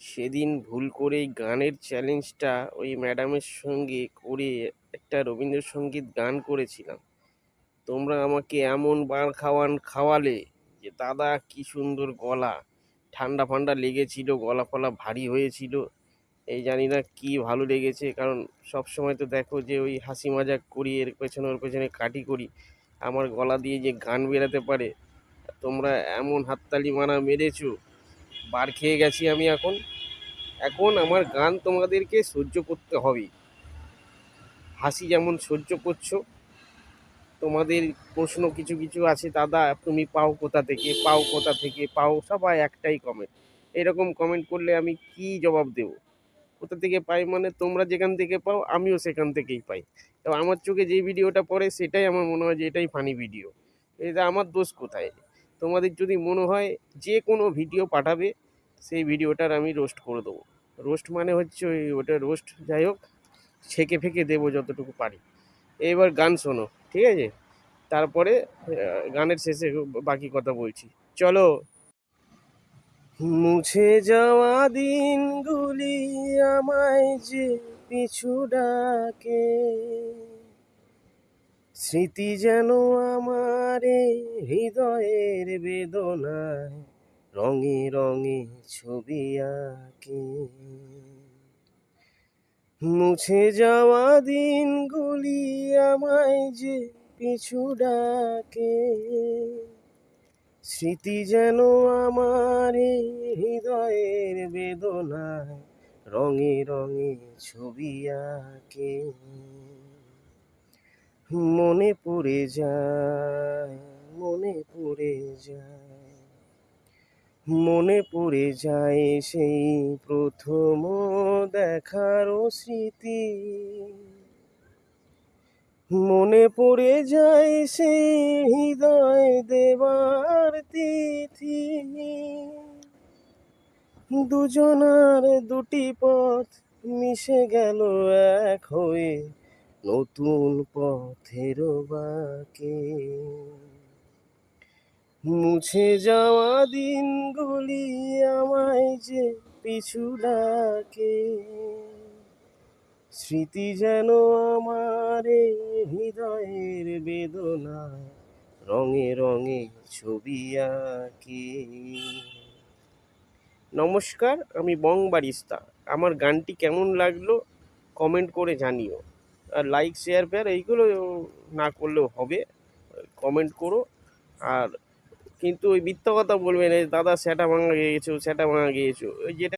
সেদিন ভুল করেই গানের চ্যালেঞ্জটা ওই ম্যাডামের সঙ্গে করে একটা রবীন্দ্রসঙ্গীত গান করেছিলাম। তোমরা আমাকে এমন খাওয়ালে যে দাদা কি সুন্দর গলা, ঠান্ডা ফান্ডা লেগেছিল, গলা ফলা ভারী হয়েছিল। এই জানি না কি ভালো লেগেছে, কারণ সব সময় তো দেখো যে ওই হাসি মজাক করি, এর পেছনে ওর পেছনে কাটি করি। আমার গলা দিয়ে যে গান বেরাতে পারে, তোমরা এমন হাততালি মারা মেরেছো, বার খেয়ে গেছি আমি। এখন এখন আমার গান তোমাদেরকে সহ্য করতে হবে। হাসি যেমন সহ্য করছো, তোমাদের প্রশ্ন কিছু কিছু আছে, দাদা তুমি পাও কোথা থেকে, পাও কোথা থেকে পাও, সবাই একটাই কমেন্ট। এরকম কমেন্ট করলে আমি কি জবাব দেব? কোথা থেকে পাই মানে তোমরা যেখান থেকে পাও আমিও সেখান থেকেই পাই। তো আমার চোখে যে ভিডিওটা পড়ে সেটাই আমার মনে হয় যে এটাই ফানি ভিডিও। এটা আমার দোষ কোথায়? তোমাদের যদি মনে হয় যে কোনো ভিডিও পাঠাবে, সেই ভিডিওটার আমি রোস্ট করে দেবো। রোস্ট মানে হচ্ছে ওটা রোস্ট, যাই হোক, ছেঁকে ফেঁকে দেবো যতটুকু পারি। এবার গান শোনো, ঠিক আছে? তারপরে গানের শেষে বাকি কথা বলছি। চলো। মুছে যাওয়া দিনগুলি আমায় যে পিছু ডাকে, স্মৃতি যেন আমার এই হৃদয়ের বেদনায় রঙে রঙে ছবি আঁকে। মুছে যাওয়া দিনগুলি আমায় যে পিছু ডাকে, স্মৃতি যেন আমার এই হৃদয়ের বেদনায় রঙে রঙে ছবি আঁকে। মনে পড়ে যায়, মনে পড়ে যায়, মনে পড়ে যায় সেই প্রথম দেখার স্মৃতি। মনে পড়ে যায় সেই হৃদয় দেবার তিথি। দুজনার দুটি পথ মিশে গেল এক হয়ে নতুন পথের বাঁকে। মুছে যাওয়া দিনগুলি আমায় যে পিছু ডাকে, স্মৃতি যেন আমার এই হৃদয়ের বেদনায় রঙে রঙে ছবি আঁকে। নমস্কার, আমি বং বারিস্তা। আমার গানটি কেমন লাগলো কমেন্ট করে জানিও। আর লাইক শেয়ার ফেয়ার এইগুলো না করলেও হবে, কমেন্ট করো। আর কিন্তু ওই মিথ্যা কথা বলবে না, দাদা স্যাটা ভাঙা গিয়েছো, স্যাটা ভাঙা গিয়েছো, ওই যেটা